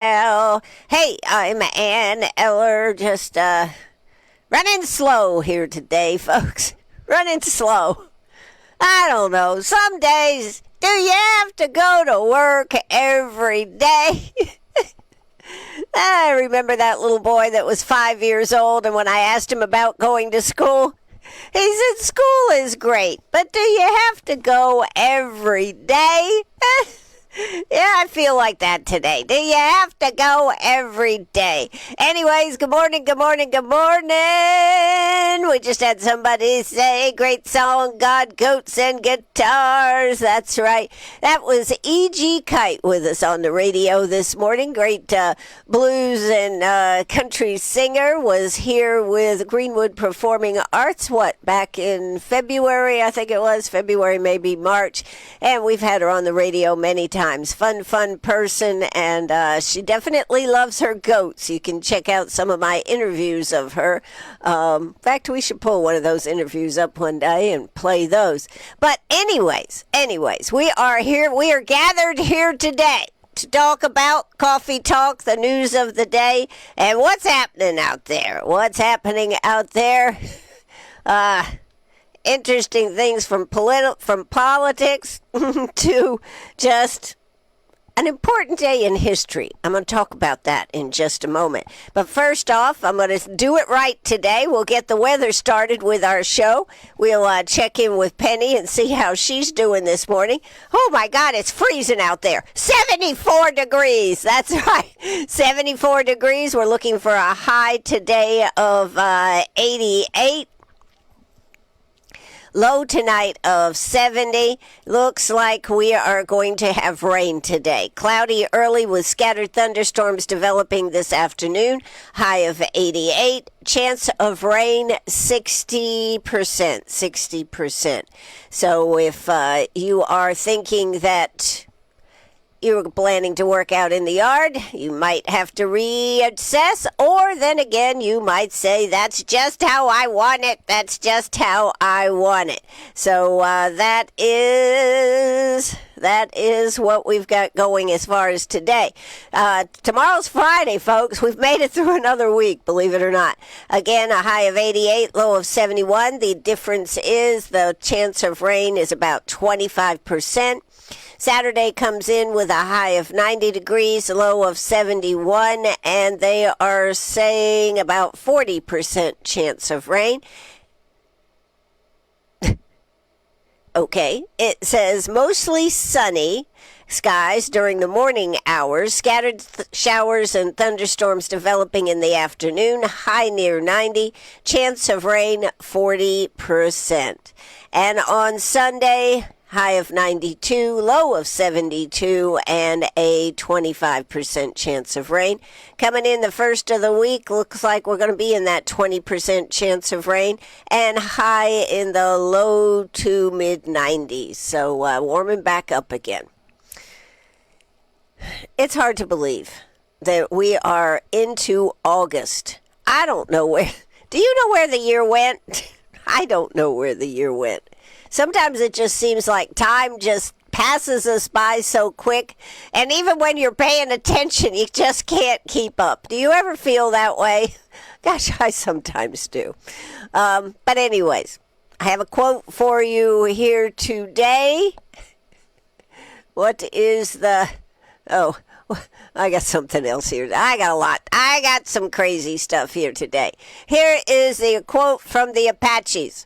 Hey, I'm Ann Eller, just running slow here today, folks. Running slow. I don't know, some days, do you have to go to work every day? I remember that little boy that was 5 years old, and when I asked him about going to school, he said, school is great, but do you have to go every day? Yeah, I feel like that today. Do you have to go every day? Anyways, good morning, good morning, good morning. We just had somebody say, great song, God, goats, and guitars. That's right. That was E.G. Kite with us on the radio this morning. Great blues and country singer, was here with Greenwood Performing Arts, back in February, I think it was, February, maybe March. And we've had her on the radio many times. Fun person, and she definitely loves her goats. You can check out some of my interviews of her. In fact, we should pull one of those interviews up one day and play those. But anyways, we are here. We are gathered here today to talk about Coffee Talk, the news of the day, and what's happening out there. Interesting things from politics to just an important day in history. I'm going to talk about that in just a moment. But first off, I'm going to do it right today. We'll get the weather started with our show. We'll check in with Penny and see how she's doing this morning. Oh my God, it's freezing out there. 74 degrees. That's right. 74 degrees. We're looking for a high today of 88. Low tonight of 70. Looks like we are going to have rain today. Cloudy early with scattered thunderstorms developing this afternoon. High of 88. Chance of rain 60%. 60%. So if you are thinking that you're planning to work out in the yard, you might have to reassess, or then again, you might say, that's just how I want it. That's just how I want it. So that is what we've got going as far as today. Tomorrow's Friday, folks. We've made it through another week, believe it or not. Again, a high of 88, low of 71. The difference is the chance of rain is about 25%. Saturday comes in with a high of 90 degrees, low of 71, and they are saying about 40% chance of rain. Okay, it says mostly sunny skies during the morning hours, scattered showers and thunderstorms developing in the afternoon, high near 90, chance of rain 40%. And on Sunday, high of 92, low of 72, and a 25% chance of rain. Coming in the first of the week, looks like we're going to be in that 20% chance of rain, and high in the low to mid-90s. So warming back up again. It's hard to believe that we are into August. I don't know where. Do you know where the year went? I don't know where the year went. Sometimes it just seems like time just passes us by so quick, and even when you're paying attention, you just can't keep up. Do you ever feel that way? Gosh, I sometimes do. But anyways, I have a quote for you here today. What is the... Oh, I got something else here. I got a lot. I got some crazy stuff here today. Here is the quote from the Apaches.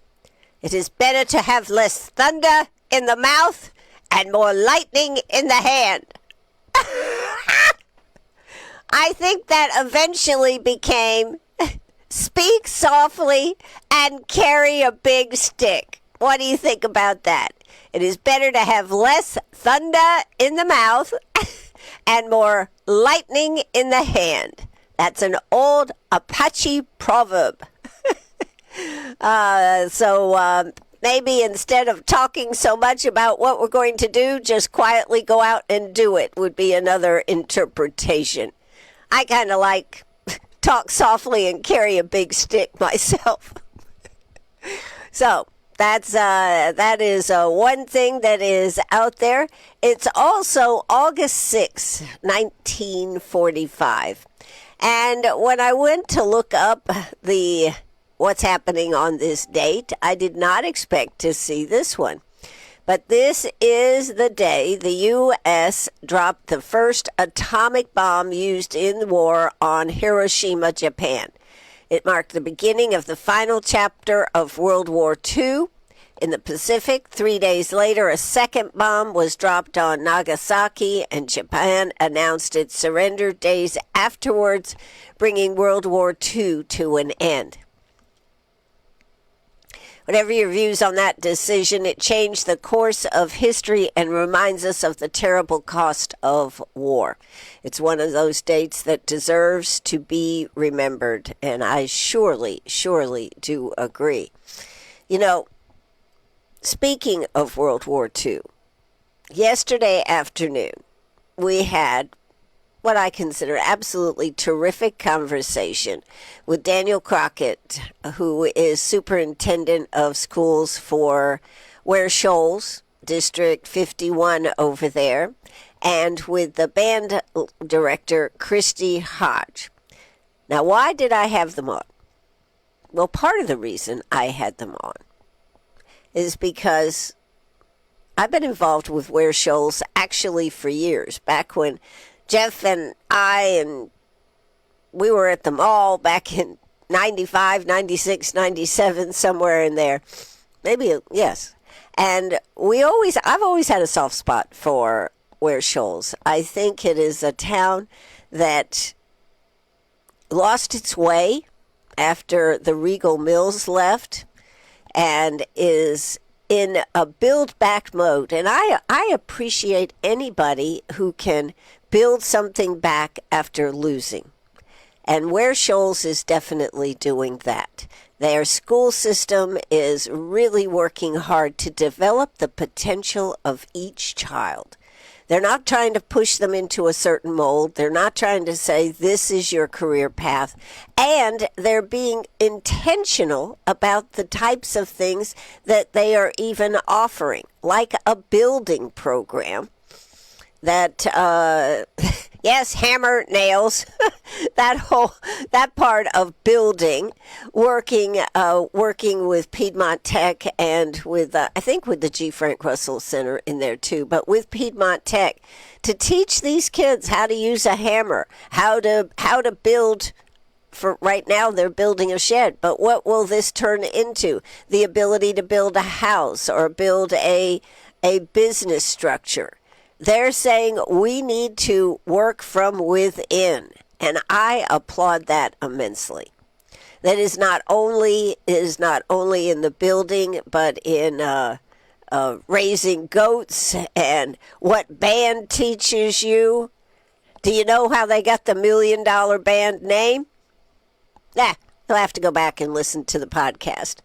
It is better to have less thunder in the mouth and more lightning in the hand. I think that eventually became speak softly and carry a big stick. What do you think about that? It is better to have less thunder in the mouth and more lightning in the hand. That's an old Apache proverb. So maybe instead of talking so much about what we're going to do, just quietly go out and do it would be another interpretation. I kind of like talk softly and carry a big stick myself. So that is one thing that is out there. It's also August 6, 1945. And when I went to look up what's happening on this date, I did not expect to see this one. But this is the day the U.S. dropped the first atomic bomb used in the war on Hiroshima, Japan. It marked the beginning of the final chapter of World War II. In the Pacific, 3 days later, a second bomb was dropped on Nagasaki, and Japan announced its surrender days afterwards, bringing World War II to an end. Whatever your views on that decision, it changed the course of history and reminds us of the terrible cost of war. It's one of those dates that deserves to be remembered, and I surely do agree. You know, speaking of World War II, yesterday afternoon we had what I consider absolutely terrific conversation with Daniel Crockett, who is superintendent of schools for Ware Shoals, District 51 over there, and with the band director, Christy Hodge. Now, why did I have them on? Well, part of the reason I had them on is because I've been involved with Ware Shoals actually for years, back when Jeff and we were at the mall back in 95, 96, 97, somewhere in there. Maybe, yes. And I've always had a soft spot for Ware Shoals. I think it is a town that lost its way after the Regal Mills left and is in a build-back mode. And I appreciate anybody who can build something back after losing. And Ware Shoals is definitely doing that. Their school system is really working hard to develop the potential of each child. They're not trying to push them into a certain mold. They're not trying to say this is your career path. And they're being intentional about the types of things that they are even offering, like a building program that yes, hammer, nails, that part of building, working with Piedmont Tech and with I think with the G. Frank Russell Center in there too, but with Piedmont Tech to teach these kids how to use a hammer, how to build. For right now, they're building a shed, but what will this turn into? The ability to build a house or build a business structure. They're saying we need to work from within, and I applaud that immensely. That is not only in the building, but in raising goats and what band teaches you. Do you know how they got the $1 Million Band name? You'll have to go back and listen to the podcast.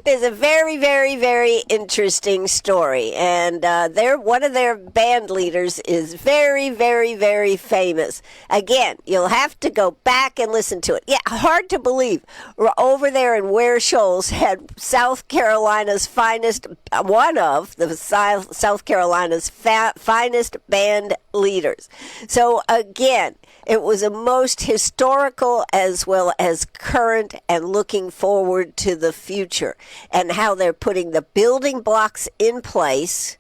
It's a very, very, very interesting story, and one of their band leaders is very, very, very famous. Again, you'll have to go back and listen to it. Yeah, hard to believe. Over there in Ware Shoals had South Carolina's finest, one of the South Carolina's finest band leaders. So again, it was a most historical as well as current and looking forward to the future and how they're putting the building blocks in place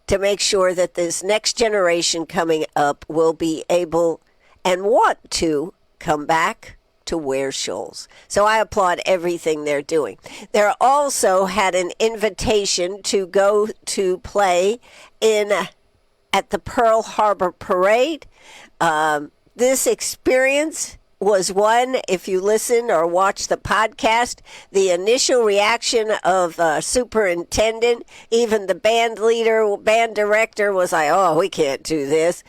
to make sure that this next generation coming up will be able and want to come back to Ware Shoals. So I applaud everything they're doing. They also had an invitation to go to play at the Pearl Harbor Parade. This experience was one, if you listen or watch the podcast, the initial reaction of superintendent, even the band director was like, oh, we can't do this.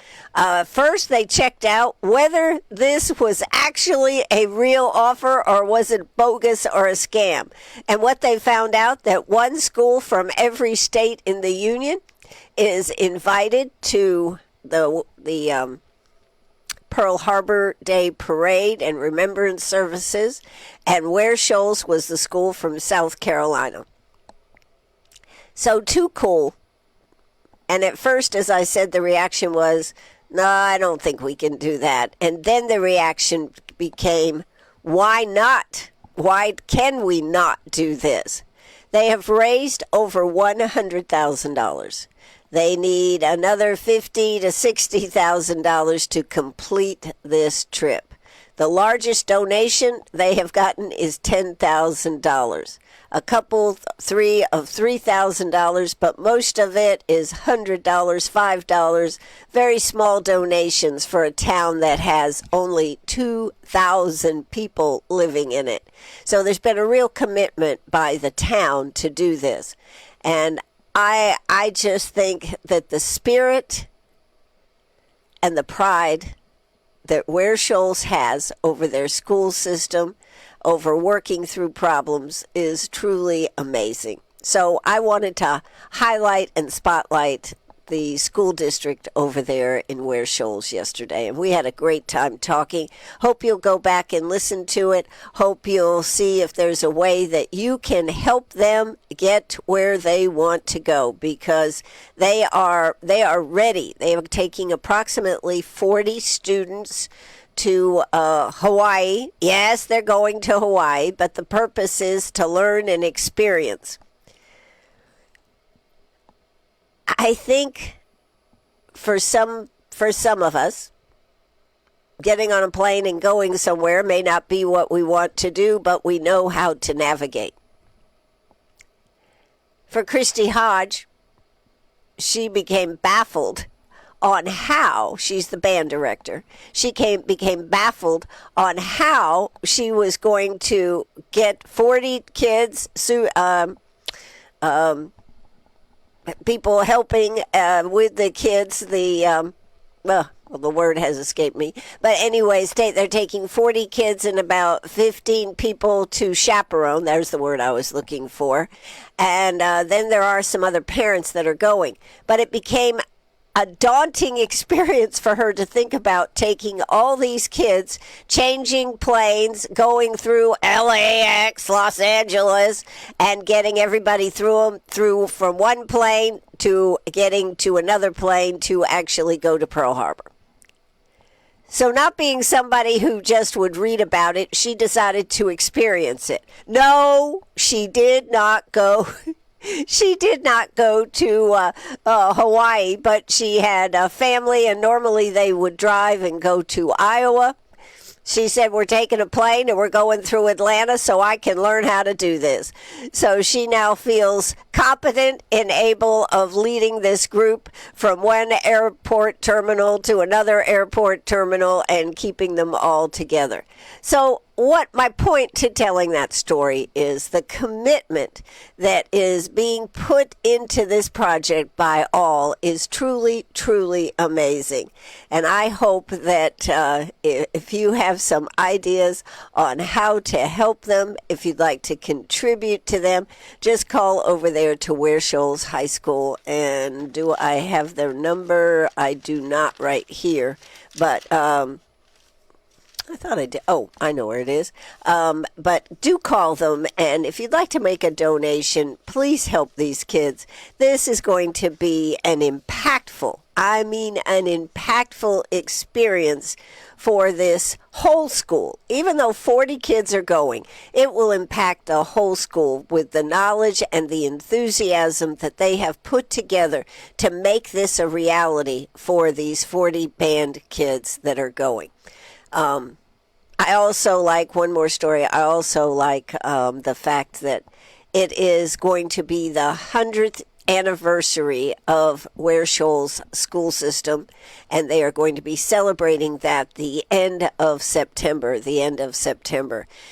First, they checked out whether this was actually a real offer or was it bogus or a scam. And what they found out, that one school from every state in the union is invited to the Pearl Harbor Day Parade and Remembrance Services, and Ware Shoals was the school from South Carolina. So too cool. And at first, as I said, the reaction was, no, I don't think we can do that. And then the reaction became, why not? Why can we not do this? They have raised over $100,000. They need another $50,000 to $60,000 to complete this trip. The largest donation they have gotten is $10,000. A couple, three of $3,000, but most of it is $100, $5, very small donations for a town that has only 2,000 people living in it. So there's been a real commitment by the town to do this. And I just think that the spirit and the pride that Ware Shoals has over their school system, over working through problems, is truly amazing. So I wanted to highlight and spotlight the school district over there in Ware Shoals yesterday, and we had a great time talking. Hope you'll go back and listen to it. Hope you'll see if there's a way that you can help them get where they want to go, because they are ready. They are taking approximately 40 students to Hawaii. Yes, they're going to Hawaii, but the purpose is to learn and experience. I think for some of us, getting on a plane and going somewhere may not be what we want to do, but we know how to navigate. For Christy Hodge, she became baffled on how, she's the band director, she became baffled on how she was going to get 40 kids, people helping with the kids, the word has escaped me. But anyways, they're taking 40 kids and about 15 people to chaperone. There's the word I was looking for. And then there are some other parents that are going. But it became a daunting experience for her to think about taking all these kids, changing planes, going through LAX, Los Angeles, and getting everybody through from one plane to getting to another plane to actually go to Pearl Harbor. So not being somebody who just would read about it, she decided to experience it. No, she did not go. She did not go to Hawaii, but she had a family, and normally they would drive and go to Iowa. She said, we're taking a plane and we're going through Atlanta so I can learn how to do this. So she now feels competent and able of leading this group from one airport terminal to another airport terminal and keeping them all together. So what my point to telling that story is the commitment that is being put into this project by all is truly, truly amazing. And I hope that if you have some ideas on how to help them, if you'd like to contribute to them, just call over there to Ware Shoals High School. And do I have their number? I do not right here, but I thought I did. Oh, I know where it is. But do call them, and if you'd like to make a donation, please help these kids. This is going to be an impactful experience for this whole school. Even though 40 kids are going, it will impact the whole school with the knowledge and the enthusiasm that they have put together to make this a reality for these 40 band kids that are going. I also like, one more story, I also like the fact that it is going to be the 100th anniversary of Ware Shoals school system, and they are going to be celebrating that the end of September.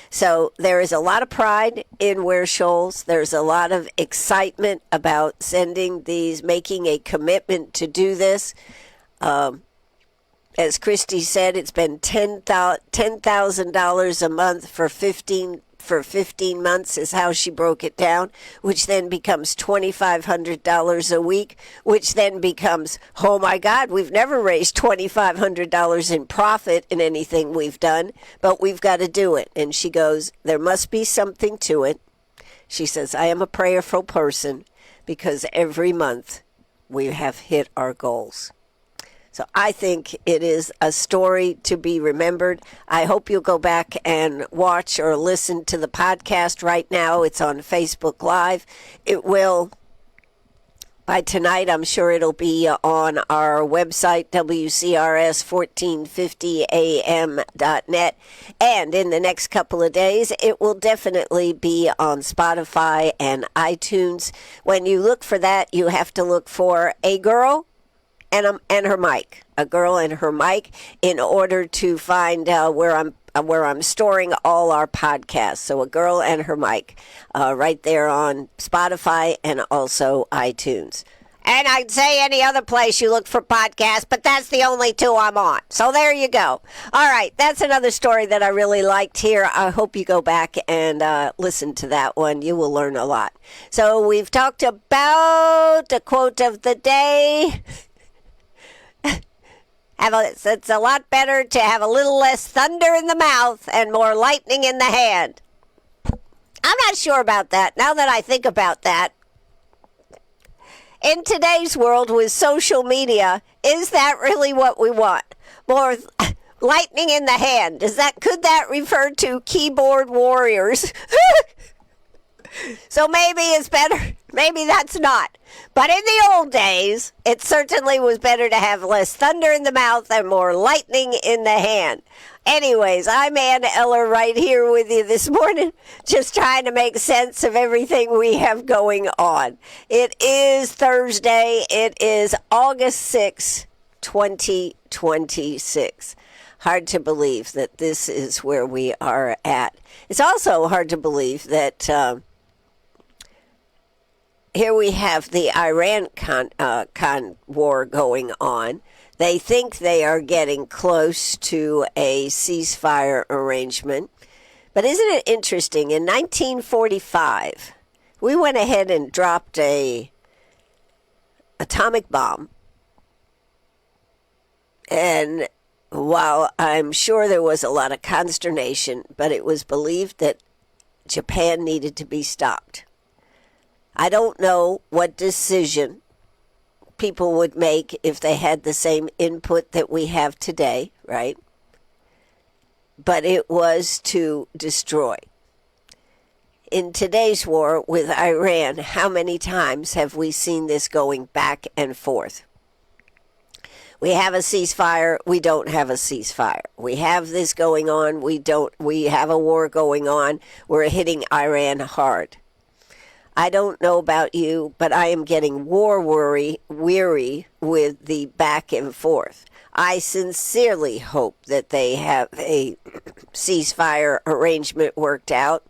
So there is a lot of pride in Ware Shoals. There's a lot of excitement about making a commitment to do this. As Christy said, it's been $10,000 a month for 15 for 15 months is how she broke it down, which then becomes $2,500 a week, which then becomes, oh my God, we've never raised $2,500 in profit in anything we've done, but we've got to do it. And she goes, there must be something to it. She says, I am a prayerful person because every month we have hit our goals. So I think it is a story to be remembered. I hope you'll go back and watch or listen to the podcast right now. It's on Facebook Live. It will, by tonight, I'm sure it'll be on our website, WCRS1450am.net. And in the next couple of days, it will definitely be on Spotify and iTunes. When you look for that, you have to look for A Girl and her mic, a girl and her mic, in order to find where I'm storing all our podcasts. So a girl and her mic, right there on Spotify and also iTunes. And I'd say any other place you look for podcasts, but that's the only two I'm on. So there you go. All right, that's another story that I really liked here. I hope you go back and listen to that one. You will learn a lot. So we've talked about the quote of the day. It's a lot better to have a little less thunder in the mouth and more lightning in the hand. I'm not sure about that. Now that I think about that, in today's world with social media, is that really what we want? More lightning in the hand. Could that refer to keyboard warriors? So maybe it's better. Maybe that's not. But in the old days, it certainly was better to have less thunder in the mouth and more lightning in the hand. Anyways, I'm Ann Eller right here with you this morning, just trying to make sense of everything we have going on. It is Thursday. It is August 6, 2026. Hard to believe that this is where we are at. It's also hard to believe that here we have the Iran war going on. They think they are getting close to a ceasefire arrangement. But isn't it interesting? In 1945, we went ahead and dropped a atomic bomb. And while I'm sure there was a lot of consternation, but it was believed that Japan needed to be stopped. I don't know what decision people would make if they had the same input that we have today, right? But it was to destroy. In today's war with Iran, how many times have we seen this going back and forth? We have a ceasefire, we don't have a ceasefire. We have this going on, we have a war going on, we're hitting Iran hard. I don't know about you, but I am getting weary with the back and forth. I sincerely hope that they have a ceasefire arrangement worked out,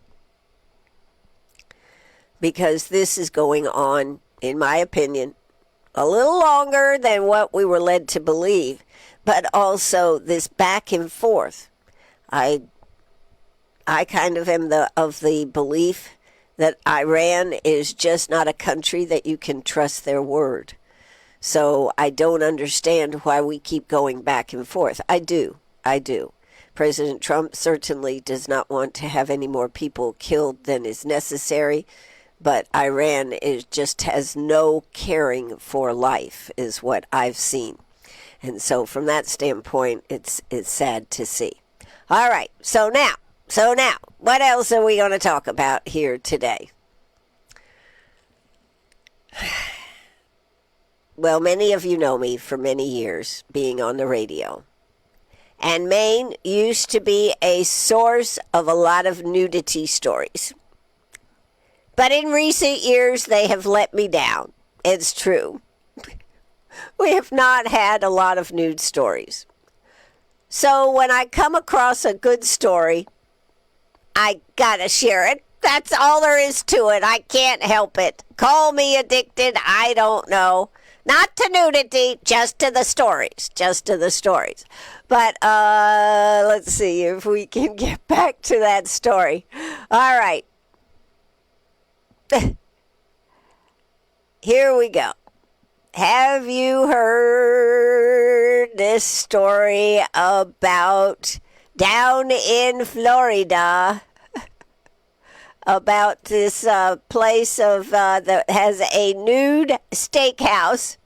because this is going on, in my opinion, a little longer than what we were led to believe, but also this back and forth. I kind of am of the belief that Iran is just not a country that you can trust their word. So I don't understand why we keep going back and forth. I do. President Trump certainly does not want to have any more people killed than is necessary, but Iran just has no caring for life, is what I've seen. And so from that standpoint, it's sad to see. All right, so now, what else are we going to talk about here today? Well, many of you know me for many years being on the radio. And Maine used to be a source of a lot of nudity stories. But in recent years, they have let me down. It's true. We have not had a lot of nude stories. So when I come across a good story, I gotta share it. That's all there is to it. I can't help it. Call me addicted. I don't know. Not to nudity, just to the stories. Just to the stories. But let's see if we can get back to that story. All right. Here we go. Have you heard this story about down in Florida? About this place that has a nude steakhouse.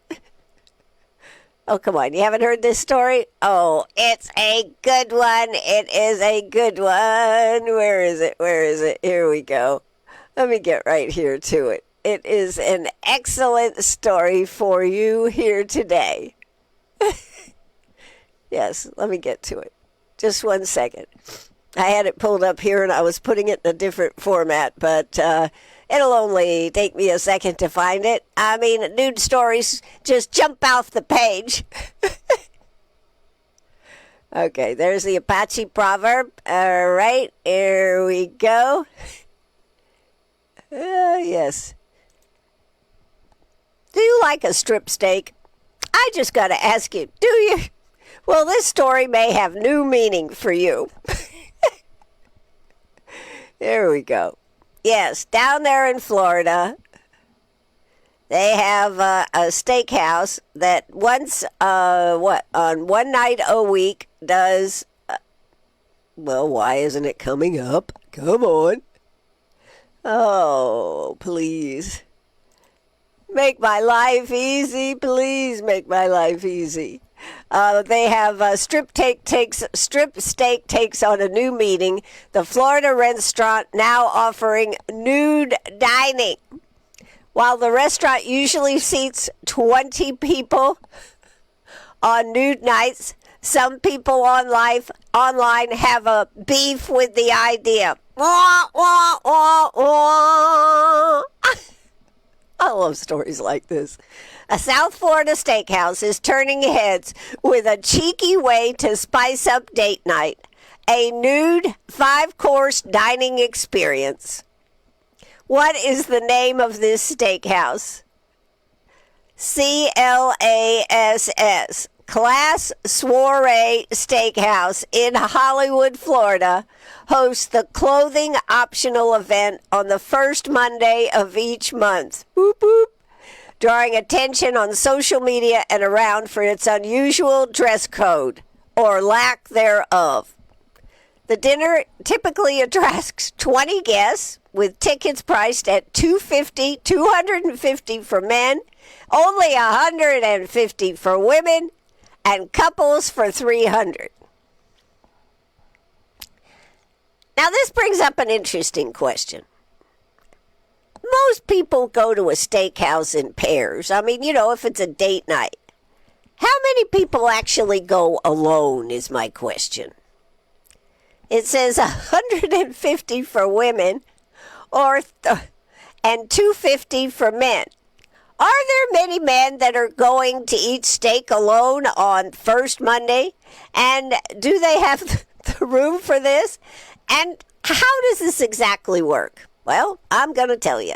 Oh, come on. You haven't heard this story? Oh, it's a good one. It is a good one. Where is it? Where is it? Here we go. Let me get right here to it. It is an excellent story for you here today. Yes, let me get to it. Just 1 second. I had it pulled up here and I was putting it in a different format, but it'll only take me a second to find it. I mean, nude stories just jump off the page. Okay, there's the Apache proverb. All right, here we go. Yes. Do you like a strip steak? I just got to ask you, do you? Well, this story may have new meaning for you. There we go. Yes, down there in Florida, they have a steakhouse that once, on one night a week does, well, why isn't it coming up? Come on. Oh, please. Make my life easy, please make my life easy. They have strip steak takes on a new meaning. The Florida restaurant now offering nude dining. While the restaurant usually seats 20 people on nude nights, some people online have a beef with the idea. Wah, wah, wah, wah. I love stories like this. A South Florida steakhouse is turning heads with a cheeky way to spice up date night. A nude 5-course dining experience. What is the name of this steakhouse? CLASS. Class Soiree Steakhouse in Hollywood, Florida, hosts the clothing optional event on the first Monday of each month. Boop, boop. Drawing attention on social media and around for its unusual dress code, or lack thereof. The dinner typically attracts 20 guests, with tickets priced at $250 for men, only $150 for women, and couples for $300. Now this brings up an interesting question. Most people go to a steakhouse in pairs. I mean, if it's a date night. How many people actually go alone is my question. It says $150 for women and $250 for men. Are there many men that are going to eat steak alone on first Monday? And do they have the room for this? And how does this exactly work? Well, I'm going to tell you.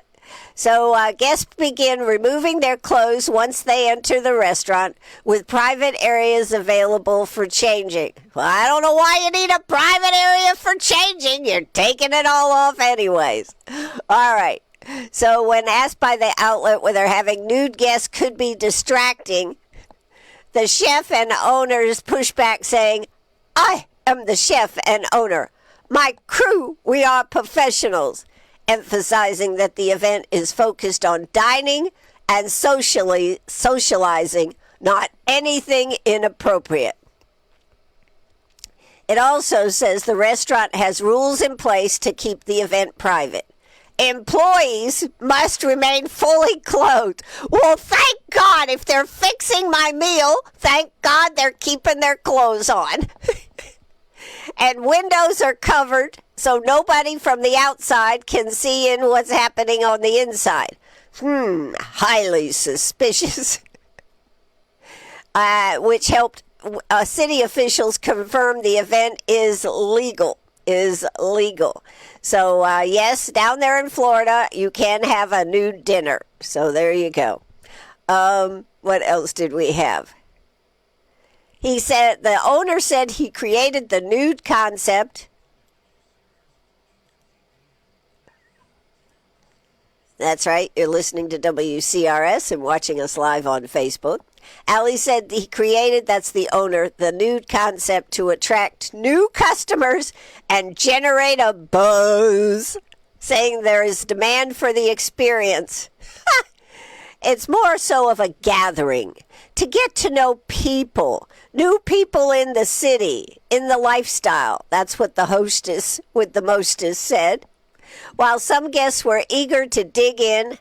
So guests begin removing their clothes once they enter the restaurant, with private areas available for changing. Well, I don't know why you need a private area for changing. You're taking it all off anyways. All right. So when asked by the outlet whether having nude guests could be distracting, the chef and owners push back saying, I am the chef and owner. My crew, we are professionals, emphasizing that the event is focused on dining and socializing, not anything inappropriate. It also says the restaurant has rules in place to keep the event private. Employees must remain fully clothed. Well, thank God if they're fixing my meal, thank God they're keeping their clothes on. And windows are covered so nobody from the outside can see in what's happening on the inside. Highly suspicious. Which helped city officials confirm the event is legal. So, yes, down there in Florida, you can have a nude dinner. So there you go. What else did we have? He said the owner said he created the nude concept. That's right. You're listening to WCRS and watching us live on Facebook. Allie said he created, that's the owner, the nude concept to attract new customers and generate a buzz, saying there is demand for the experience. It's more so of a gathering to get to know people, new people in the city, in the lifestyle. That's what the hostess with the mostest said. While some guests were eager to dig in,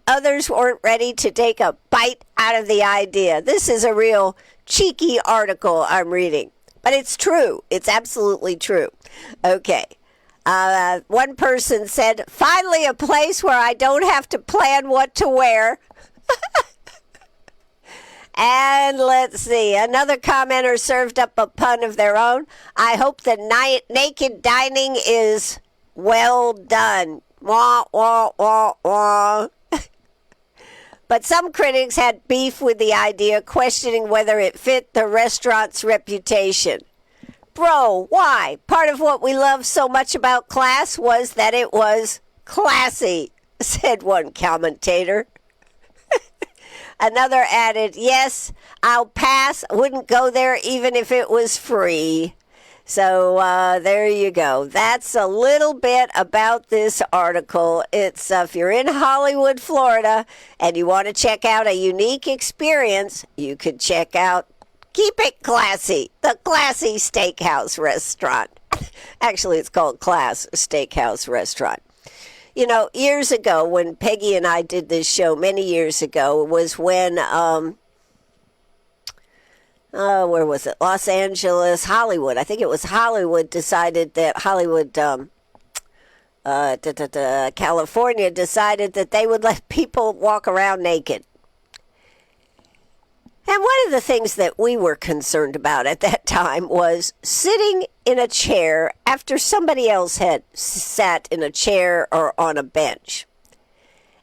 others weren't ready to take a bite out of the idea. This is a real cheeky article I'm reading, but it's true. It's absolutely true. Okay. One person said, finally a place where I don't have to plan what to wear. And let's see, another commenter served up a pun of their own. I hope the naked dining is well done. Wah, wah, wah, wah. But some critics had beef with the idea, questioning whether it fit the restaurant's reputation. Bro, why? Part of what we love so much about class was that it was classy, said one commentator. Another added, yes, I'll pass. Wouldn't go there even if it was free. So there you go. That's a little bit about this article. It's if you're in Hollywood, Florida, and you want to check out a unique experience, you could check out Keep It Classy, the Classy Steakhouse Restaurant. Actually, it's called Class Steakhouse Restaurant. You know, years ago when Peggy and I did this show, many years ago, was when, where was it? Los Angeles, Hollywood. I think it was Hollywood decided that California decided that they would let people walk around naked. And one of the things that we were concerned about at that time was sitting in a chair after somebody else had sat in a chair or on a bench.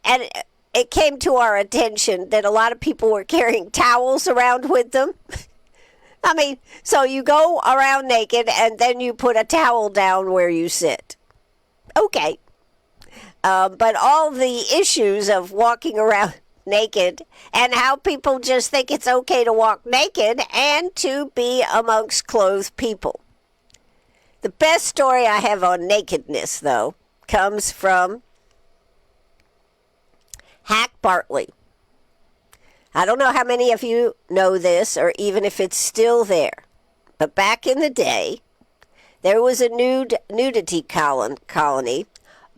And it came to our attention that a lot of people were carrying towels around with them. I mean, so you go around naked and then you put a towel down where you sit. Okay. But all the issues of walking around naked and how people just think it's okay to walk naked and to be amongst clothed people. The best story I have on nakedness, though, comes from Hack Bartley. I don't know how many of you know this or even if it's still there, but back in the day, there was a nudity colony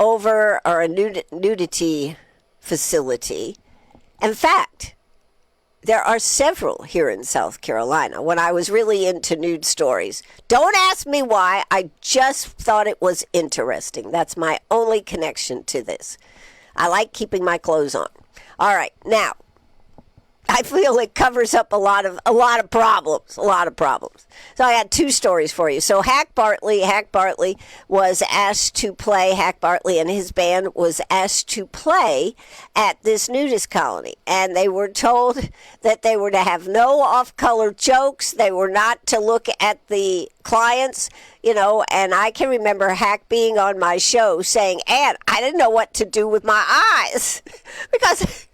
over, or a nudity facility. In fact, there are several here in South Carolina when I was really into nude stories. Don't ask me why. I just thought it was interesting. That's my only connection to this. I like keeping my clothes on. All right, now, I feel it covers up a lot of problems. So I had two stories for you. So Hack Bartley was asked to play, Hack Bartley and his band was asked to play at this nudist colony. And they were told that they were to have no off-color jokes. They were not to look at the clients, you know, and I can remember Hack being on my show saying, and I didn't know what to do with my eyes because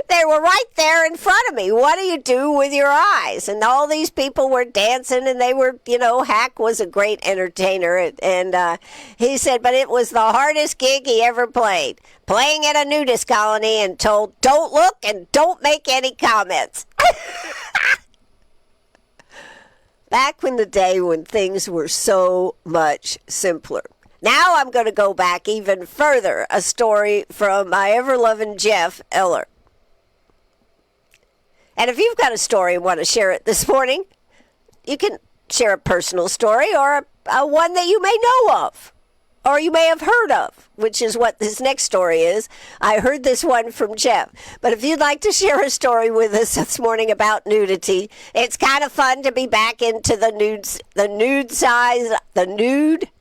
they were right there in front of me. What do you do with your eyes? And all these people were dancing, and they were, you know, Hack was a great entertainer. And he said, but it was the hardest gig he ever played. Playing at a nudist colony and told, don't look and don't make any comments. Back in the day when things were so much simpler. Now I'm going to go back even further. A story from my ever-loving Jeff Eller. And if you've got a story and want to share it this morning, you can share a personal story or a one that you may know of or you may have heard of, which is what this next story is. I heard this one from Jeff. But if you'd like to share a story with us this morning about nudity, it's kind of fun to be back into the nude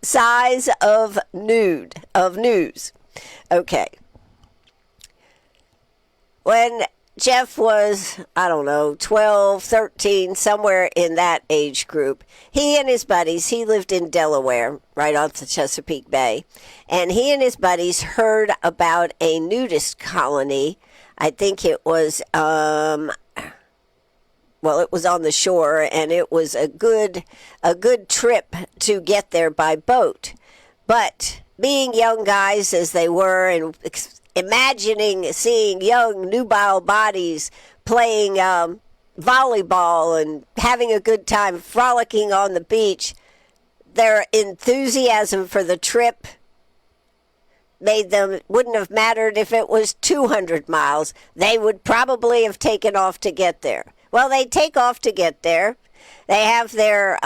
size of news. Okay. When Jeff was, I don't know, 12, 13, somewhere in that age group. He and his buddies, he lived in Delaware, right off the Chesapeake Bay, and he and his buddies heard about a nudist colony. I think it was, it was on the shore, and it was a good trip to get there by boat. But being young guys as they were, and imagining seeing young nubile bodies playing volleyball and having a good time frolicking on the beach, their enthusiasm for the trip made them, wouldn't have mattered if it was 200 miles. They would probably have taken off to get there. Well, they take off to get there. They have their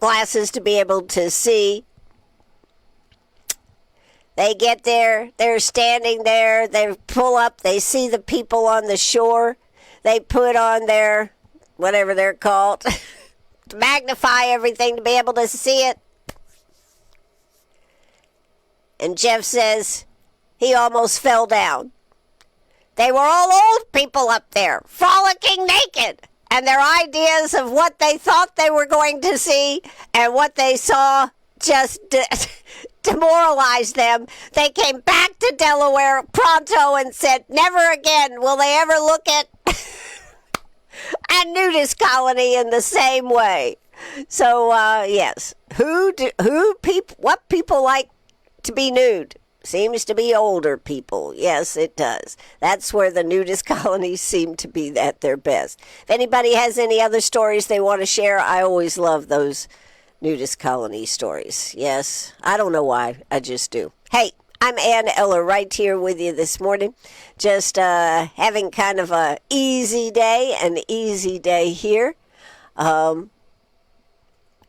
glasses to be able to see. They get there, they're standing there, they pull up, they see the people on the shore. They put on their, whatever they're called, to magnify everything to be able to see it. And Jeff says he almost fell down. They were all old people up there, frolicking naked. And their ideas of what they thought they were going to see and what they saw just demoralized them. They came back to Delaware pronto and said, never again will they ever look at a nudist colony in the same way. So, yes, what people like to be nude? Seems to be older people. Yes, it does. That's where the nudist colonies seem to be at their best. If anybody has any other stories they want to share, I always love those nudist colony stories. Yes, I don't know why. I just do. Hey, I'm Ann Eller right here with you this morning. Just having kind of an easy day here.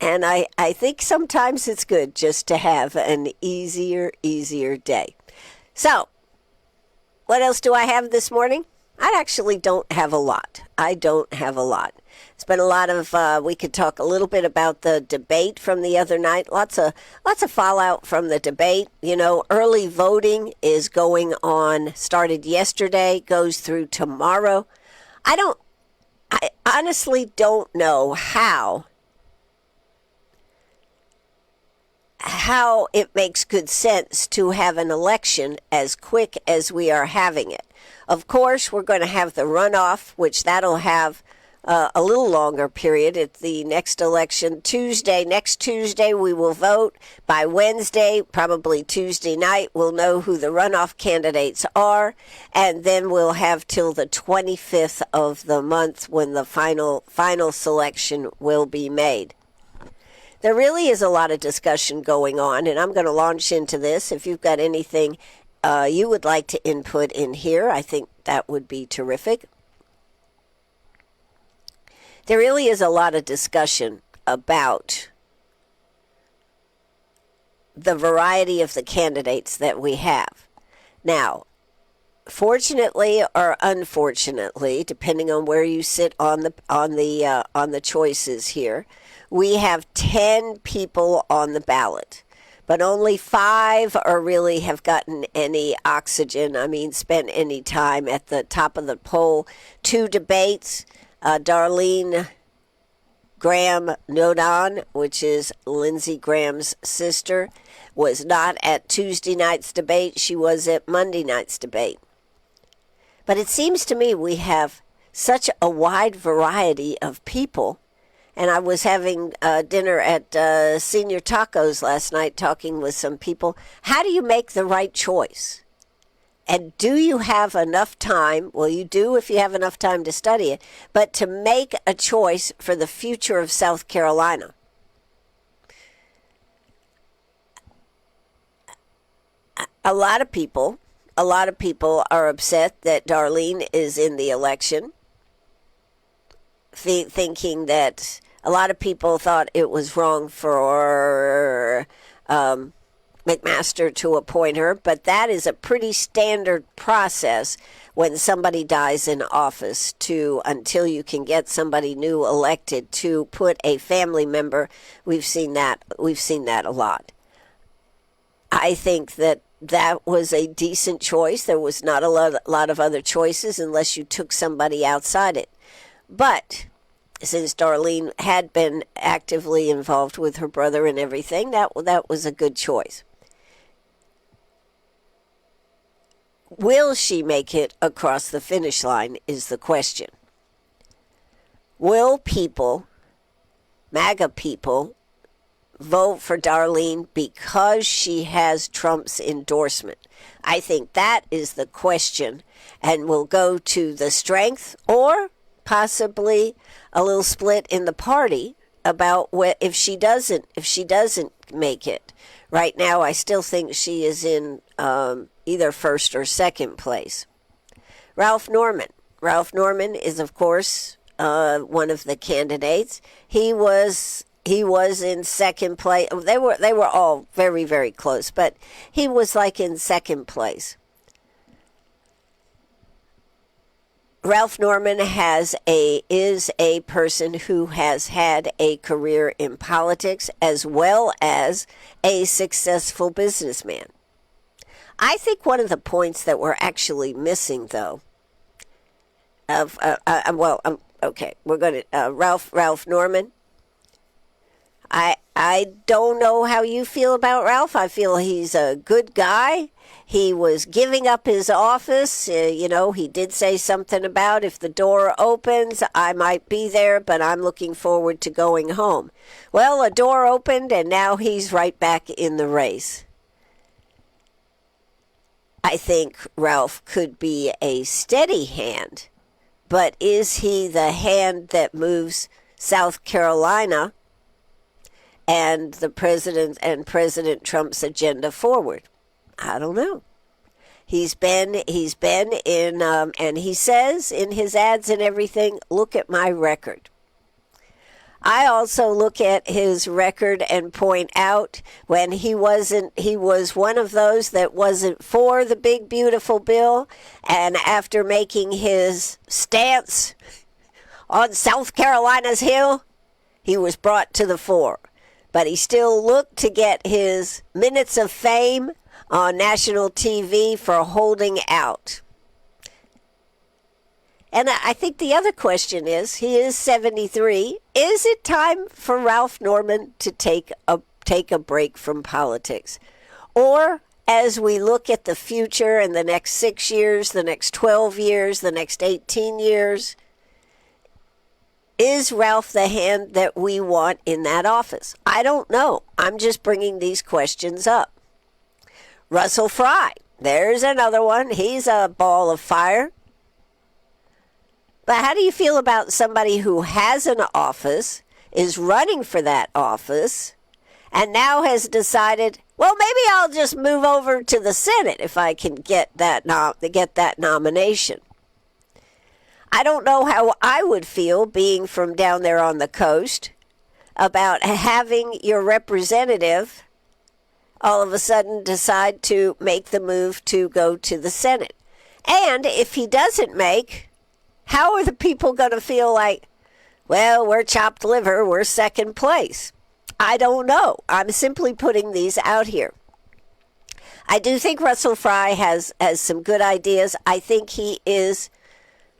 And I think sometimes it's good just to have an easier day. So, what else do I have this morning? I actually don't have a lot. It's been a lot of, we could talk a little bit about the debate from the other night. Lots of fallout from the debate. You know, early voting is going on, started yesterday, goes through tomorrow. I honestly don't know how it makes good sense to have an election as quick as we are having it. Of course, we're going to have the runoff, which that'll have a little longer period. At the next election, next Tuesday, we will vote. By Wednesday, probably Tuesday night, we'll know who the runoff candidates are, and then we'll have till the 25th of the month when the final selection will be made. There really is a lot of discussion going on, and I'm going to launch into this. If you've got anything you would like to input in here, I think that would be terrific. There really is a lot of discussion about the variety of the candidates that we have. Now, fortunately or unfortunately, depending on where you sit on the choices here, we have 10 people on the ballot, but only 5 are really have gotten any oxygen. Spent any time at the top of the poll. 2 debates. Darlene Graham Nodon, which is Lindsey Graham's sister, was not at Tuesday night's debate. She was at Monday night's debate. But it seems to me we have such a wide variety of people. And I was having dinner at Senior Tacos last night talking with some people. How do you make the right choice? And do you have enough time? Well, you do if you have enough time to study it. But to make a choice for the future of South Carolina. A lot of people are upset that Darlene is in the election. Thinking that a lot of people thought it was wrong for McMaster to appoint her, but that is a pretty standard process when somebody dies in office until you can get somebody new elected to put a family member. We've seen that a lot. I think that that was a decent choice. There was not a lot of other choices unless you took somebody outside it. But since Darlene had been actively involved with her brother and everything, that was a good choice. Will she make it across the finish line is the question. Will people, MAGA people, vote for Darlene because she has Trump's endorsement? I think that is the question, and will go to the strength or possibly a little split in the party about if she doesn't make it. Right now, I still think she is in either first or second place. Ralph Norman. Ralph Norman is, of course, one of the candidates. He was in second place. They were all very, very close, but he was like in second place. Ralph Norman is a person who has had a career in politics as well as a successful businessman. I think one of the points that we're actually missing, though, okay, we're going to Ralph Norman. I don't know how you feel about Ralph. I feel he's a good guy. He was giving up his office. He did say something about if the door opens, I might be there, but I'm looking forward to going home. Well, a door opened, and now he's right back in the race. I think Ralph could be a steady hand, but is he the hand that moves South Carolina and the president and President Trump's agenda forward? I don't know. He's been in, and he says in his ads and everything, look at my record. I also look at his record and point out when he was one of those that wasn't for the big, beautiful bill, and after making his stance on South Carolina's Hill, he was brought to the fore. But he still looked to get his minutes of fame on national TV for holding out. And I think the other question is, he is 73. Is it time for Ralph Norman to take a break from politics? Or as we look at the future in the next 6 years, the next 12 years, the next 18 years, is Ralph the hand that we want in that office? I don't know. I'm just bringing these questions up. Russell Fry, there's another one. He's a ball of fire. But how do you feel about somebody who has an office, is running for that office, and now has decided, well, maybe I'll just move over to the Senate if I can get that nomination? I don't know how I would feel being from down there on the coast about having your representative all of a sudden decide to make the move to go to the Senate. And if he doesn't make, how are the people going to feel like, well, we're chopped liver, we're second place? I don't know. I'm simply putting these out here. I do think Russell Fry has some good ideas. I think he is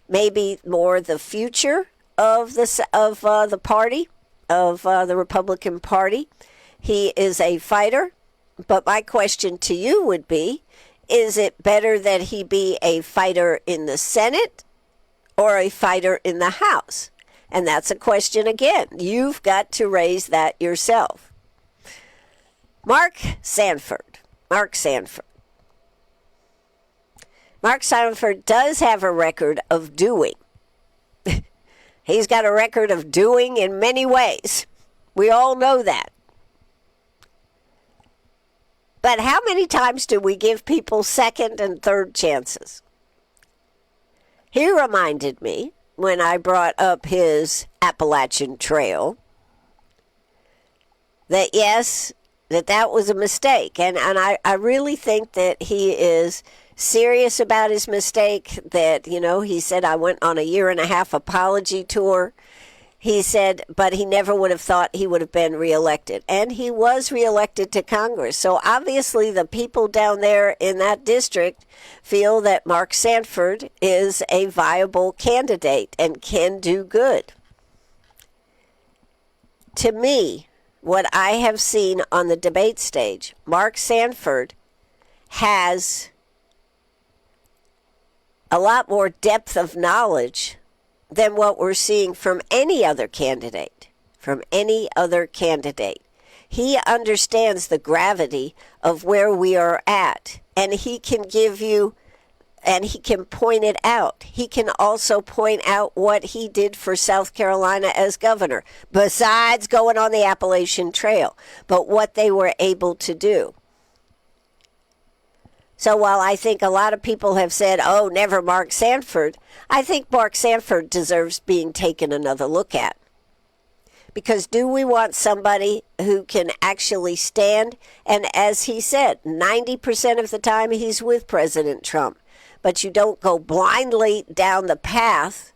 maybe more the future of the party, of the Republican Party. He is a fighter. But my question to you would be, is it better that he be a fighter in the Senate or a fighter in the House? And that's a question again. You've got to raise that yourself. Mark Sanford does have a record of doing. He's got a record of doing in many ways. We all know that. But how many times do we give people second and third chances? He reminded me, when I brought up his Appalachian Trail, that yes, that was a mistake. And I really think that he is serious about his mistake, that, he said, I went on a 1.5 year apology tour. He said, but he never would have thought he would have been reelected. And he was reelected to Congress. So obviously the people down there in that district feel that Mark Sanford is a viable candidate and can do good. To me, what I have seen on the debate stage, Mark Sanford has a lot more depth of knowledge than what we're seeing from any other candidate. He understands the gravity of where we are at, and he can give you, and he can point it out. He can also point out what he did for South Carolina as governor, besides going on the Appalachian Trail, but what they were able to do. So while I think a lot of people have said, oh, never Mark Sanford, I think Mark Sanford deserves being taken another look at. Because do we want somebody who can actually stand? And as he said, 90% of the time he's with President Trump. But you don't go blindly down the path.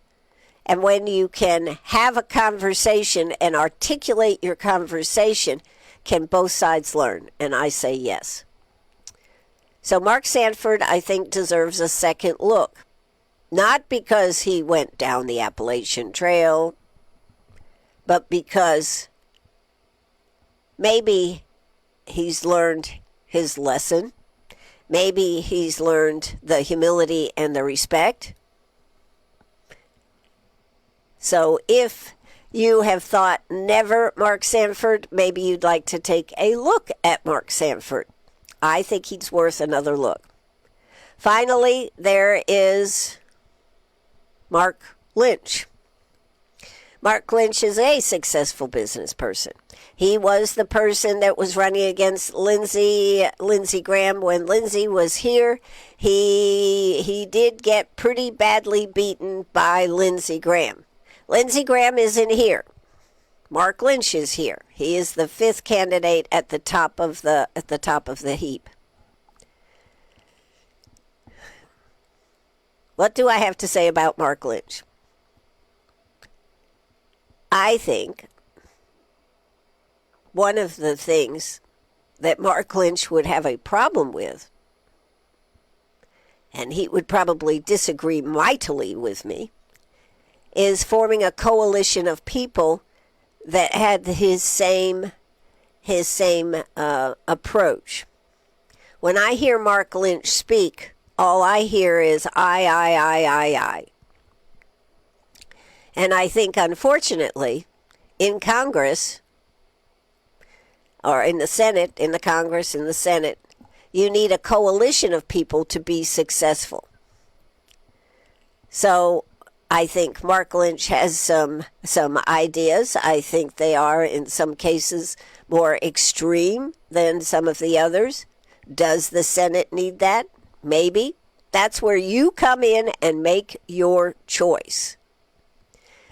And when you can have a conversation and articulate your conversation, can both sides learn? And I say yes. So Mark Sanford, I think, deserves a second look. Not because he went down the Appalachian Trail, but because maybe he's learned his lesson. Maybe he's learned the humility and the respect. So if you have thought never Mark Sanford, maybe you'd like to take a look at Mark Sanford. I think he's worth another look. Finally, there is Mark Lynch. Mark Lynch is a successful business person. He was the person that was running against Lindsey Graham when Lindsey was here. He did get pretty badly beaten by Lindsey Graham. Lindsey Graham isn't here. Mark Lynch is here. He is the fifth candidate at the top of the heap. What do I have to say about Mark Lynch? I think one of the things that Mark Lynch would have a problem with, and he would probably disagree mightily with me, is forming a coalition of people that had his same approach. When I hear Mark Lynch speak, all I hear is I. And I think, unfortunately, in Congress, or in the Senate, in the Congress, in the Senate, you need a coalition of people to be successful. So I think Mark Lynch has some ideas. I think they are, in some cases, more extreme than some of the others. Does the Senate need that? Maybe. That's where you come in and make your choice.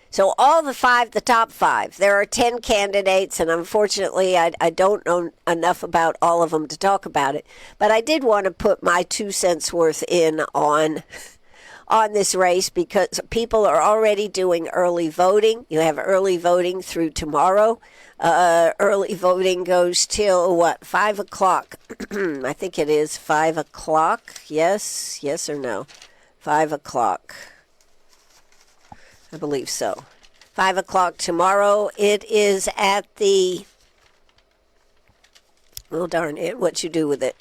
So all the top five, there are 10 candidates, and unfortunately I don't know enough about all of them to talk about it. But I did want to put my 2 cents worth in on this race because people are already doing early voting. You have early voting through tomorrow. Early voting goes till, 5 o'clock? I think it is 5 o'clock. Yes or no? 5 o'clock. I believe so. 5 o'clock tomorrow. It is at the... Oh, darn it. What you do with it?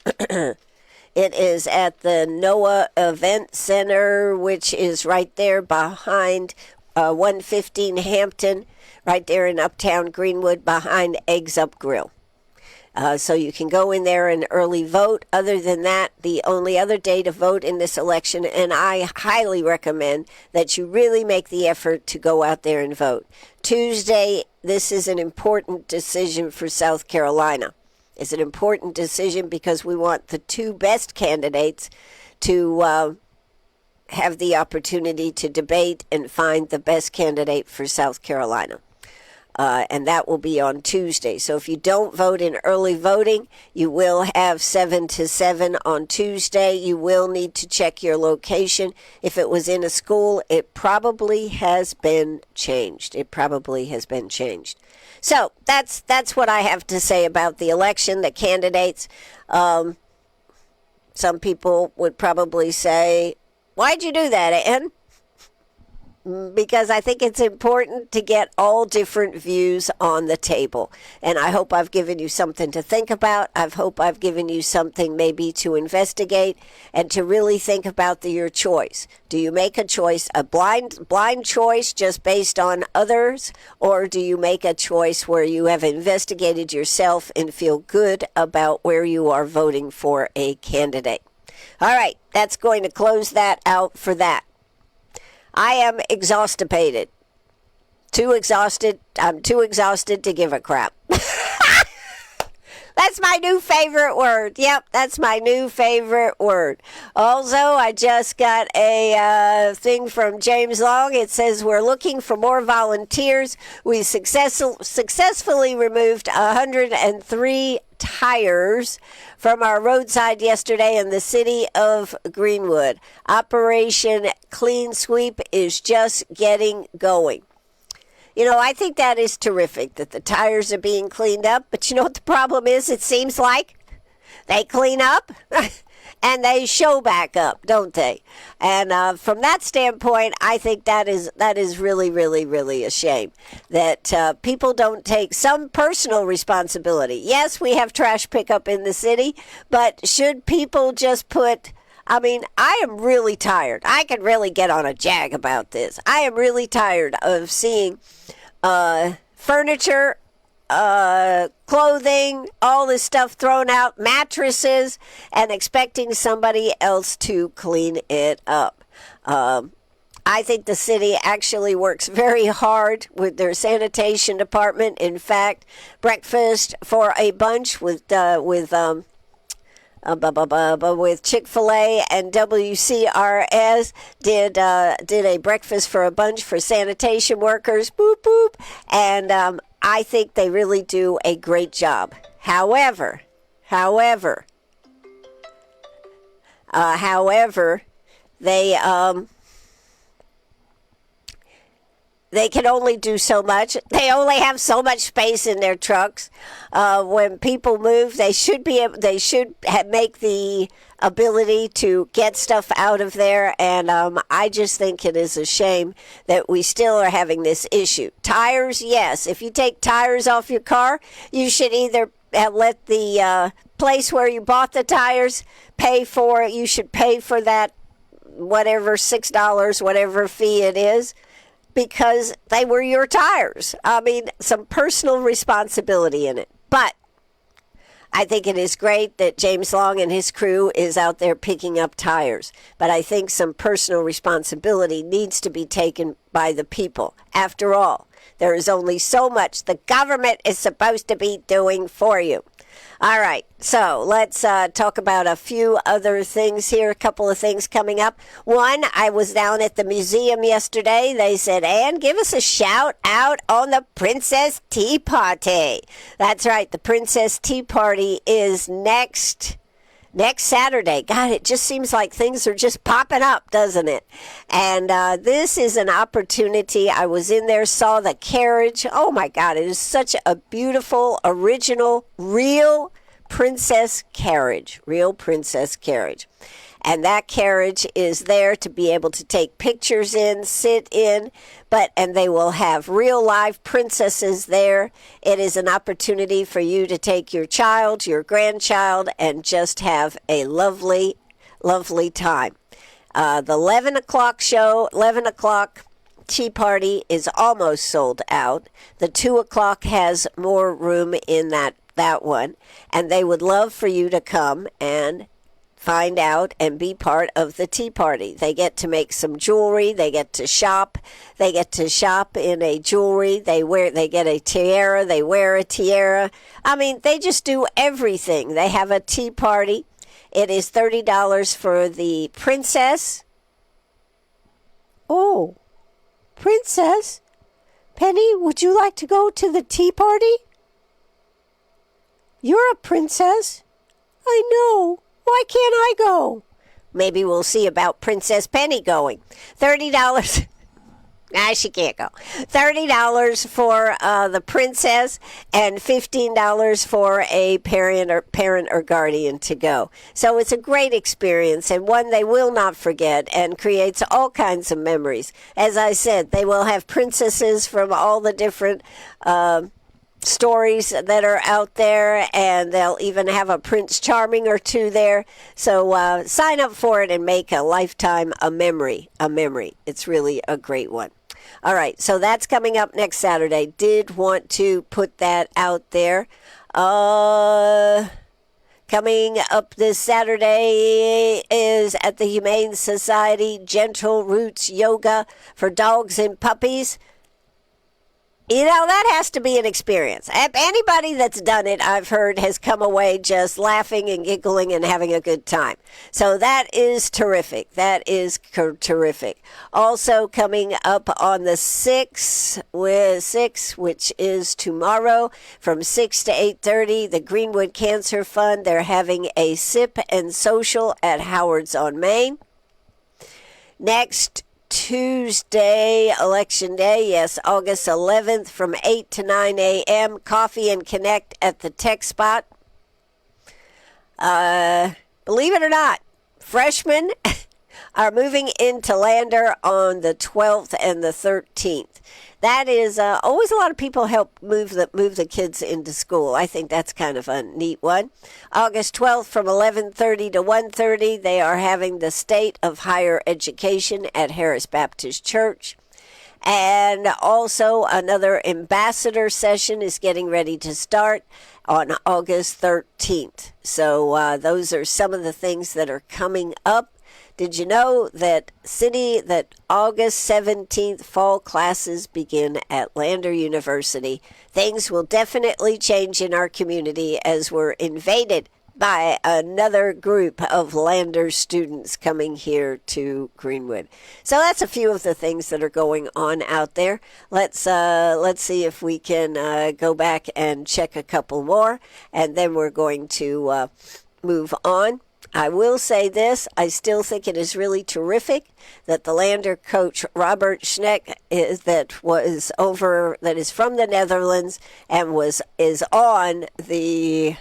It is at the NOAA Event Center, which is right there behind 115 Hampton, right there in Uptown Greenwood, behind Eggs Up Grill. So you can go in there and early vote. Other than that, the only other day to vote in this election, and I highly recommend that you really make the effort to go out there and vote. Tuesday, this is an important decision for South Carolina. It's an important decision because we want the 2 best candidates to have the opportunity to debate and find the best candidate for South Carolina. and that will be on Tuesday. So if you don't vote in early voting, you will have 7 to 7 on Tuesday. You will need to check your location. If it was in a school, it probably has been changed. So that's what I have to say about the election, the candidates. Some people would probably say, why'd you do that, Ann? Because I think it's important to get all different views on the table. And I hope I've given you something to think about. I hope I've given you something maybe to investigate and to really think about your choice. Do you make a choice, a blind choice just based on others? Or do you make a choice where you have investigated yourself and feel good about where you are voting for a candidate? All right, that's going to close that out for that. I am exhaustipated. I'm too exhausted to give a crap. That's my new favorite word. Yep, that's my new favorite word. Also, I just got a thing from James Long. It says, we're looking for more volunteers. We successfully removed 103 tires from our roadside yesterday in the city of Greenwood. Operation Clean Sweep is just getting going. You know, I think that is terrific that the tires are being cleaned up. But you know what the problem is? It seems like they clean up and they show back up, don't they? And from that standpoint, I think that is really, really, really a shame that people don't take some personal responsibility. Yes, we have trash pickup in the city, but should people just put... I mean, I am really tired. I could really get on a jag about this. I am really tired of seeing furniture, clothing, all this stuff thrown out, mattresses, and expecting somebody else to clean it up. I think the city actually works very hard with their sanitation department. In fact, breakfast for a bunch with Chick-fil-A and WCRS did a breakfast for a bunch for sanitation workers, boop, boop, and I think they really do a great job. However, they can only do so much. They only have so much space in their trucks. When people move, they should make the ability to get stuff out of there. And I just think it is a shame that we still are having this issue. Tires, yes. If you take tires off your car, you should either let the place where you bought the tires pay for it. You should pay for that, whatever, $6, whatever fee it is, because they were your tires. I mean, some personal responsibility in it. But I think it is great that James Long and his crew is out there picking up tires. But I think some personal responsibility needs to be taken by the people. After all, there is only so much the government is supposed to be doing for you. All right, so let's talk about a few other things here, a couple of things coming up. One, I was down at the museum yesterday. They said, Ann, give us a shout out on the Princess Tea Party. That's right, the Princess Tea Party is next Saturday. God, it just seems like things are just popping up, doesn't it? And this is an opportunity. I was in there, saw the carriage. Oh, my God, it is such a beautiful, original, real princess carriage. And that carriage is there to be able to take pictures in, sit in, and they will have real live princesses there. It is an opportunity for you to take your child, your grandchild, and just have a lovely, lovely time. The 11 o'clock show, 11 o'clock tea party is almost sold out. The 2 o'clock has more room in that one, and they would love for you to come and find out and be part of the tea party. They get to make some jewelry. They get to shop. They get to shop in a jewelry. They get a tiara. They wear a tiara. I mean, they just do everything. They have a tea party. It is $30 for the princess. Oh, princess? Penny, would you like to go to the tea party? You're a princess. I know. Why can't I go? Maybe we'll see about Princess Penny going. $30. Nah, she can't go. $30 for the princess and $15 for a parent or guardian to go. So it's a great experience and one they will not forget and creates all kinds of memories. As I said, they will have princesses from all the different stories that are out there, and they'll even have a Prince Charming or two there. So sign up for it and make a lifetime a memory. It's really a great one. All right, so that's coming up next Saturday. Did want to put that out there. Coming up this Saturday is at the Humane Society, Gentle Roots Yoga for dogs and puppies. You know, that has to be an experience. Anybody that's done it, I've heard, has come away just laughing and giggling and having a good time. So that is terrific. That is terrific. Also coming up on the 6th, which is tomorrow, from 6 to 8:30, the Greenwood Cancer Fund. They're having a sip and social at Howard's on Main. Next Tuesday, Election Day, yes, August 11th from 8 to 9 a.m., Coffee and Connect at the Tech Spot. Believe it or not, freshmen are moving into Lander on the 12th and the 13th. That is always a lot of people help move the kids into school. I think that's kind of a neat one. August 12th from 11:30 to 1:30, they are having the State of Higher Education at Harris Baptist Church. And also another ambassador session is getting ready to start on August 13th. So those are some of the things that are coming up. Did you know that August 17th fall classes begin at Lander University? Things will definitely change in our community as we're invaded by another group of Lander students coming here to Greenwood. So that's a few of the things that are going on out there. Let's see if we can go back and check a couple more, and then we're going to move on. I will say this, I still think it is really terrific that the Lander coach Robert Schneck is from the Netherlands and is on the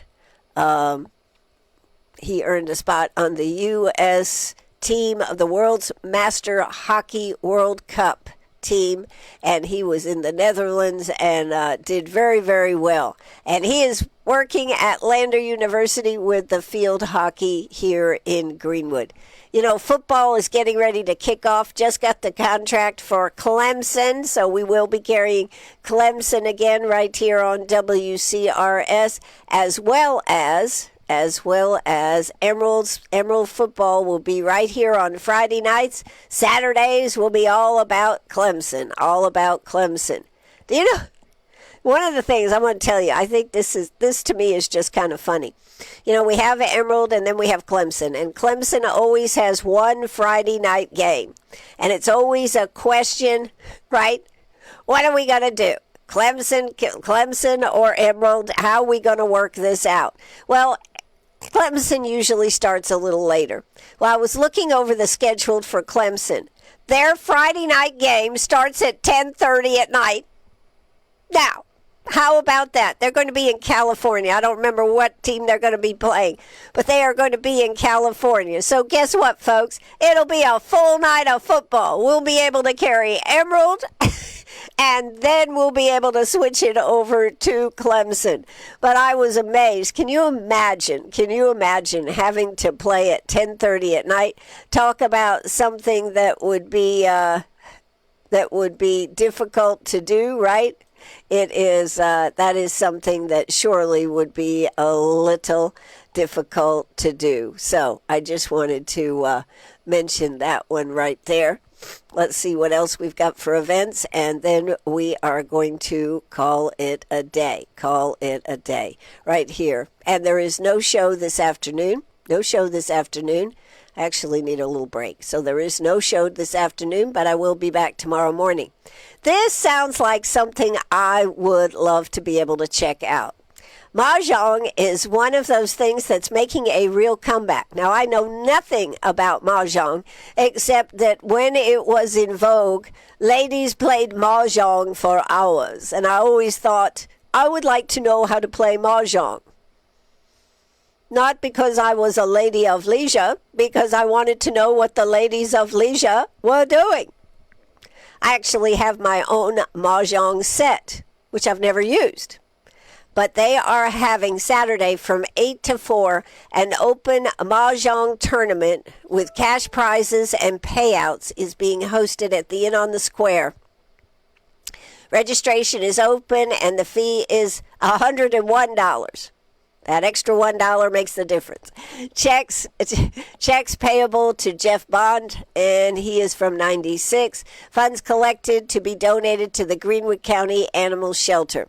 he earned a spot on the U.S. team of the World's Master Hockey World Cup team, and he was in the Netherlands and did very, very well. And he is working at Lander University with the field hockey here in Greenwood. You know, football is getting ready to kick off. Just got the contract for Clemson, so we will be carrying Clemson again right here on WCRS, as well as Emerald football will be right here on Friday nights. Saturdays will be all about Clemson. Do you know, one of the things I'm going to tell you, I think this to me is just kind of funny. You know, we have Emerald and then we have Clemson, and Clemson always has one Friday night game, and it's always a question, right? What are we going to do? Clemson or Emerald? How are we going to work this out? Well, Clemson usually starts a little later. Well, I was looking over the schedule for Clemson. Their Friday night game starts at 10:30 at night. Now, how about that? They're going to be in California. I don't remember what team they're going to be playing, but they are going to be in California. So guess what, folks? It'll be a full night of football. We'll be able to carry Emerald, and then we'll be able to switch it over to Clemson. But I was amazed. Can you imagine having to play at 10:30 at night? Talk about something that would be difficult to do, right? It is, that is something that surely would be a little difficult to do. So I just wanted to mention that one right there. Let's see what else we've got for events, and then we are going to call it a day right here. And there is no show this afternoon. I actually need a little break. So there is no show this afternoon, but I will be back tomorrow morning. This sounds like something I would love to be able to check out. Mahjong is one of those things that's making a real comeback. Now, I know nothing about Mahjong except that when it was in vogue, ladies played Mahjong for hours. And I always thought, I would like to know how to play Mahjong. Not because I was a lady of leisure, because I wanted to know what the ladies of leisure were doing. I actually have my own Mahjong set, which I've never used. But they are having Saturday from 8 to 4 an open Mahjong tournament with cash prizes and payouts is being hosted at the Inn on the Square. Registration is open and the fee is $101. That extra $1 makes the difference. Checks payable to Jeff Bond, and he is from 96. Funds collected to be donated to the Greenwood County Animal Shelter.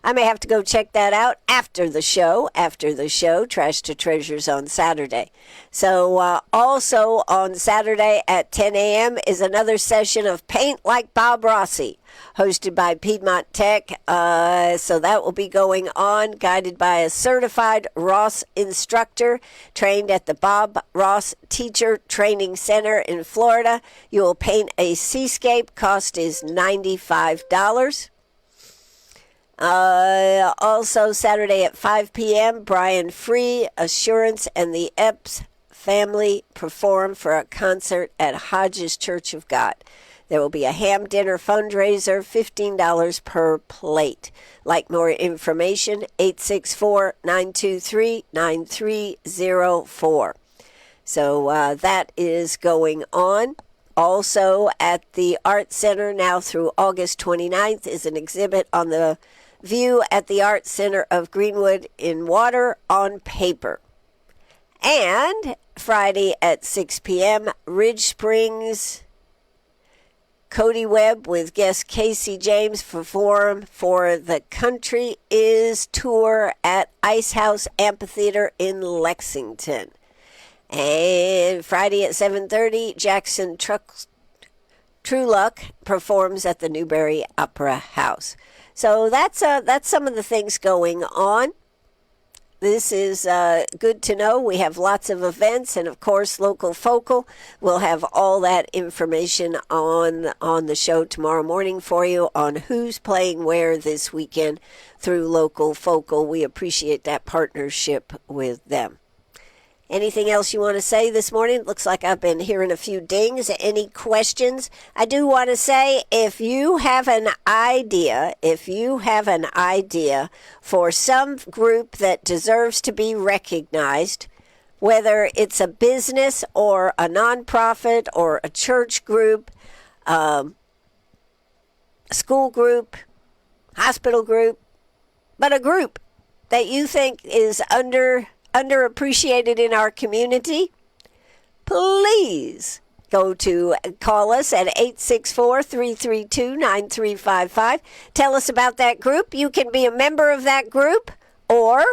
I may have to go check that out after the show. Trash to Treasures on Saturday. So also on Saturday at 10 a.m. is another session of Paint Like Bob Rossi, hosted by Piedmont Tech. So that will be going on, guided by a certified Ross instructor trained at the Bob Ross Teacher Training Center in Florida. You will paint a seascape. Cost is $95. Also Saturday at 5 p.m., Brian Free, Assurance, and the Epps family perform for a concert at Hodges Church of God. There will be a ham dinner fundraiser, $15 per plate. Like more information, 864-923-9304. So that is going on. Also at the Art Center now through August 29th is an exhibit on the view at the Art Center of Greenwood in water on paper. And Friday at 6 p.m., Ridge Springs, Cody Webb with guest Casey James perform for the Country Is Tour at Ice House Amphitheater in Lexington. And Friday at 7:30, Jackson Trueluck performs at the Newberry Opera House. So that's some of the things going on. This is good to know. We have lots of events, and of course, Local Focal. We'll have all that information on the show tomorrow morning for you on who's playing where this weekend through Local Focal. We appreciate that partnership with them. Anything else you want to say this morning? Looks like I've been hearing a few dings. Any questions? I do want to say, if you have an idea for some group that deserves to be recognized, whether it's a business or a nonprofit or a church group, a school group, hospital group, but a group that you think is underappreciated in our community, please call us at 864-332-9355. Tell us about that group. You can be a member of that group, or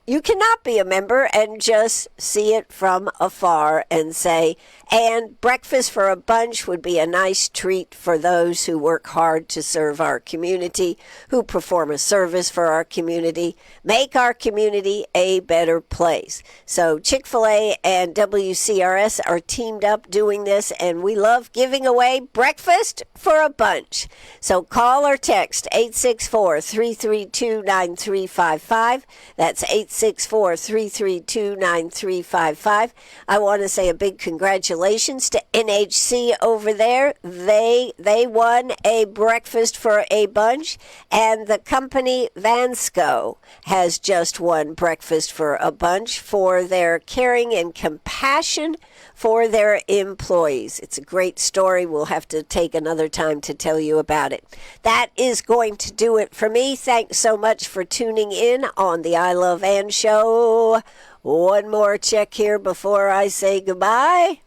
you cannot be a member and just see it from afar and say, and breakfast for a bunch would be a nice treat for those who work hard to serve our community, who perform a service for our community, make our community a better place. So Chick-fil-A and WCRS are teamed up doing this, and we love giving away breakfast for a bunch. So call or text 864-332-9355. That's 864-332-9355. I want to say a big congratulations to NHC over there. They won a breakfast for a bunch, and the company Vansco has just won breakfast for a bunch for their caring and compassion for their employees. It's a great story. We'll have to take another time to tell you about it. That is going to do it for me. Thanks so much for tuning in on the I Love Ann show. One more check here before I say goodbye.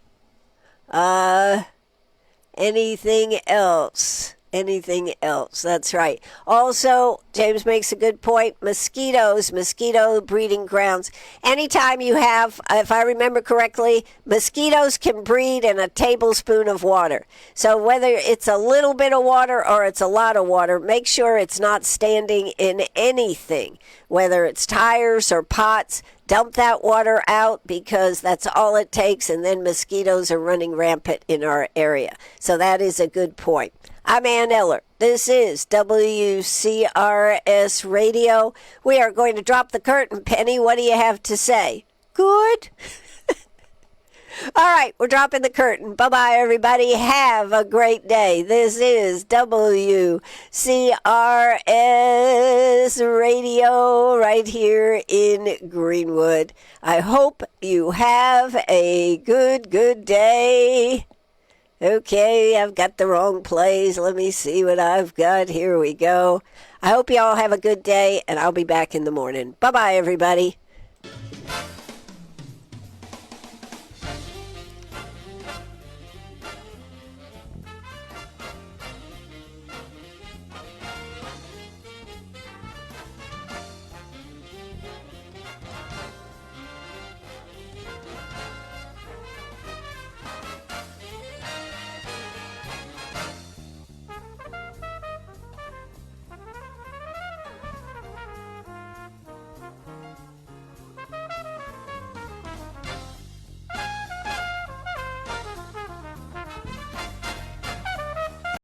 Anything else? anything else. That's right. Also, James makes a good point. Mosquitoes, mosquito breeding grounds. Anytime you have, if I remember correctly, mosquitoes can breed in a tablespoon of water. So whether it's a little bit of water or it's a lot of water, make sure it's not standing in anything, whether it's tires or pots. Dump that water out because that's all it takes, and then mosquitoes are running rampant in our area. So that is a good point. I'm Ann Eller. This is WCRS Radio. We are going to drop the curtain. Penny, what do you have to say? Good? All right, we're dropping the curtain. Bye-bye, everybody. Have a great day. This is WCRS Radio right here in Greenwood. I hope you have a good day. Okay, I've got the wrong place. Let me see what I've got. Here we go. I hope you all have a good day, and I'll be back in the morning. Bye-bye, everybody.